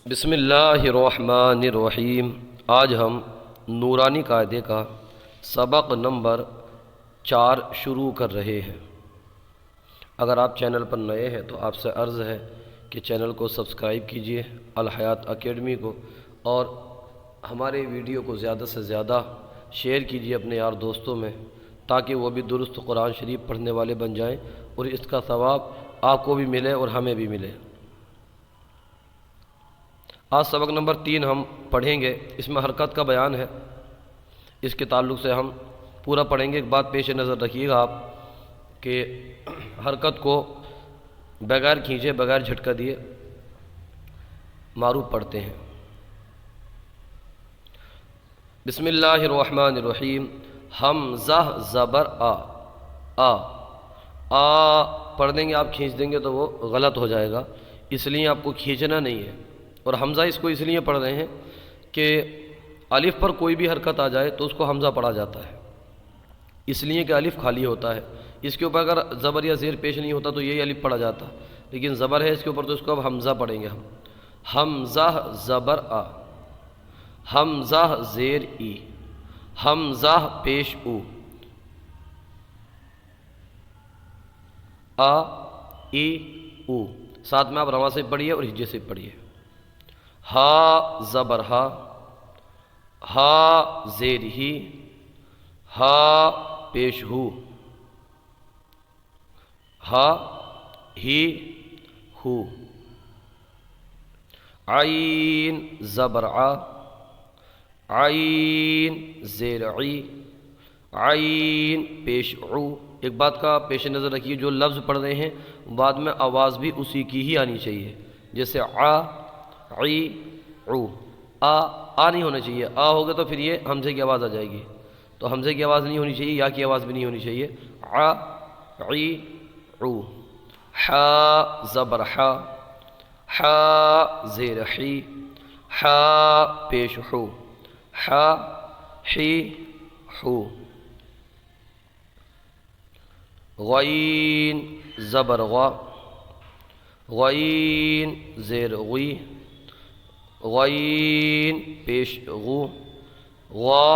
بسم اللہ الرحمن الرحیم۔ آج ہم نورانی قاعدے کا سبق نمبر 4 شروع کر رہے ہیں۔ اگر آپ چینل پر نئے ہیں تو آپ سے عرض ہے کہ چینل کو سبسکرائب کیجئے الحیات اکیڈمی کو، اور ہمارے ویڈیو کو زیادہ سے زیادہ شیئر کیجئے اپنے یار دوستوں میں، تاکہ وہ بھی درست قرآن شریف پڑھنے والے بن جائیں اور اس کا ثواب آپ کو بھی ملے اور ہمیں بھی ملے۔ آج سبق نمبر 3 ہم پڑھیں گے، اس میں حرکت کا بیان ہے، اس کے تعلق سے ہم پورا پڑھیں گے۔ ایک بات پیش نظر رکھیے گا آپ کہ حرکت کو بغیر کھینچے بغیر جھٹکا دیے معروف پڑھتے ہیں۔ بسم اللہ الرحمن الرحیم۔ حمزہ زبر آ آ پڑھ دیں گے، آپ کھینچ دیں گے تو وہ غلط ہو جائے گا، اس لیے آپ کو کھینچنا نہیں ہے۔ اور حمزہ اس کو اس لیے پڑھ رہے ہیں کہ الف پر کوئی بھی حرکت آ جائے تو اس کو حمزہ پڑھا جاتا ہے، اس لیے کہ الف خالی ہوتا ہے، اس کے اوپر اگر زبر یا زیر پیش نہیں ہوتا تو یہی الف پڑھا جاتا، لیکن زبر ہے اس کے اوپر تو اس کو اب حمزہ پڑھیں گے ہم۔ حمزہ زبر آ، حمزہ زیر ای، حمزہ پیش او، آ ای او، ساتھ میں آپ رواں سے پڑھیے اور ہجے سے پڑھیے۔ ہا زبر ہا، ہا زیر ہی، ہا پیش ہو، ہا ہی ہو۔ عین زبر ع، عین زیر عی، عین پیش عو۔ ایک بات کا پیش نظر رکھیے، جو لفظ پڑھ رہے ہیں بعد میں آواز بھی اسی کی ہی آنی چاہیے، جیسے ع، عی، عو۔ آ نہیں ہونا چاہیے، آ ہوگا تو پھر یہ حمزے کی آواز آ جائے گی، تو حمزے کی آواز نہیں ہونی چاہیے، یا کی آواز بھی نہیں ہونی چاہیے۔ ع، عی، عو۔ حا زبر حا، حا زیر حی، حا پیش حو، حا حی حو۔ غین زبر غا، غین زیر غی، غین پیش غو، غا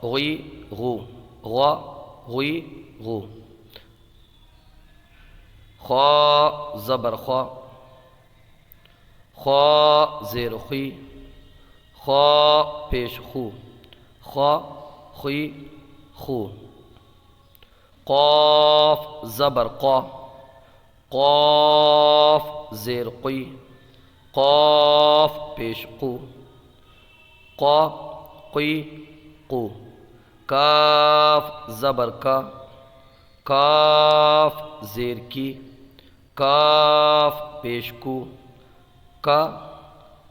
غی غو، غا غی غو۔ خا زبر خا، خا زیر خی، خا پیش خو، خا خی خو۔ قاف زبر قا، قاف زیر قی، قاف پیش قو، قا قی قو۔ کاف زبر کا، کاف زیر کی، کاف پیش کو، کا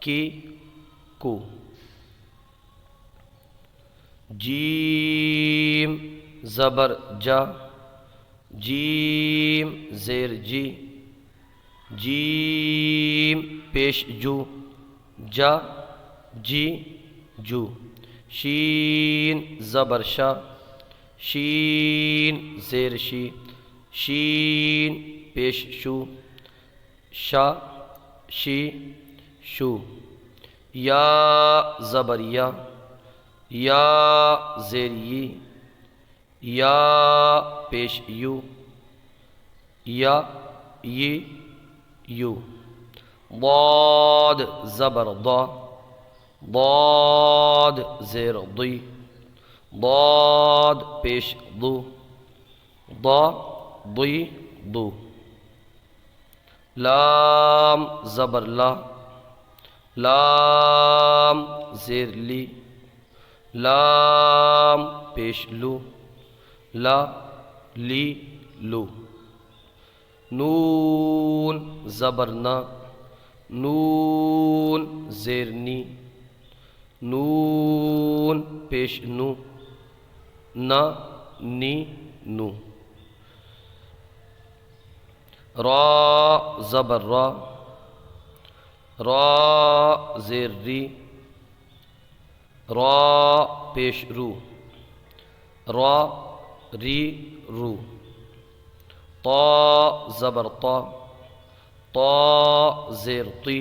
کی کو۔ جیم زبر جا، جیم زیر جی، جیم پیش جو، جا جی جو۔ شین زبر شا، شین زیر شی، شین پیش شو، شا شی شو۔ یا زبر یا، یا زیر یی، یا پیش یو، یا یی یو۔ ضاد زبر ضا، ضاد زیر ضی، ضاد پیش ضو، ضا ضی ضو۔ لام زبر لا، لام زیر لی، لام پیش لو، لا لی لو۔ نون زبر نا، نون زیر نی، نون پیش نو، نا نی نو۔ را زبر را، را زیر ری، را پیش رو، را ری رو۔ طا زبر طا، طا زیر طی،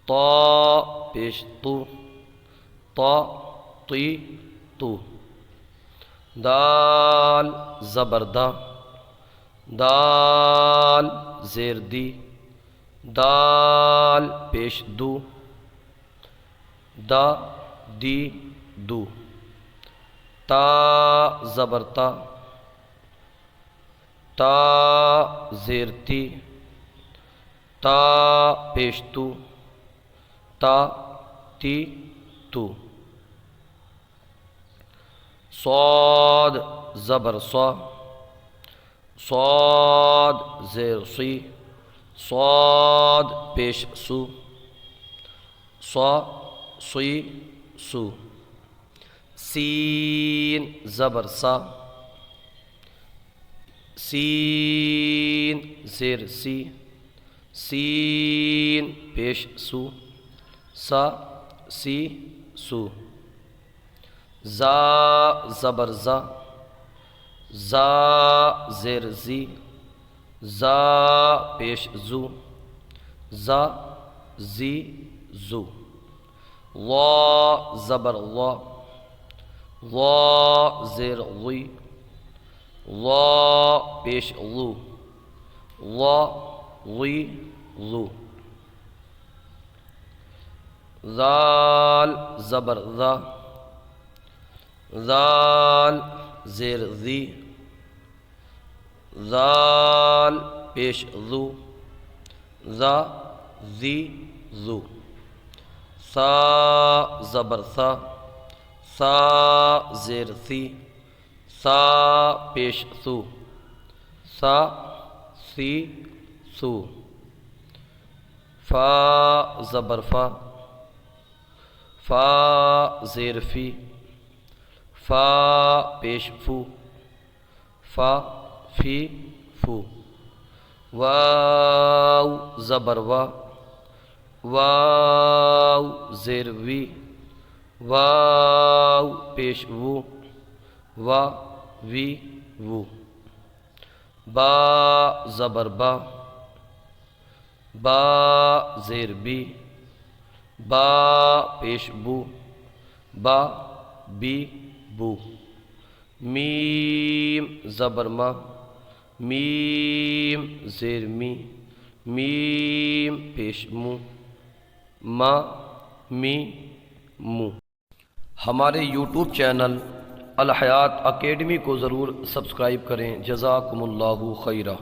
طا پیش تو، طا تی تو، دال زبر دا، دال زیر دی، دال پیش دو، دا دی دو، تا زبر تا، تا زیر تی، تا پیش تو، تا تی تو، صاد زبر صا، صاد زیر سی، صاد پیش سو، صا سی سو، سین زبر سا، سین زیر سی، سین پیش سو، سا سی سو، زا زبر زا، زا زیر زی، زا پیش زو، زا زی زو، وا زبر وا، وا زیر وی، وا پیش لو، وا وی لو، ذال زبر ذا، ذال زیر ذی، ذال پیش ذو، ذا ذی ذو، ثا زبر ثا، ثا زیر ثی، ثا پیش ثو، ثا ثی ثو، فا زبر فا، فا زیر فی، فا پیش فو، فا فی فو، واو زبر وا، واو زیر وی، واو پیش وو، وا وی وو، با زبر با، با زیر بی، با پیش بو، با بی بو، میم زبر ما، میم زیر می، میم پیش مو، ما می مو۔ ہمارے یوٹیوب چینل الحیات اکیڈمی کو ضرور سبسکرائب کریں۔ جزاکم اللہ خیرہ۔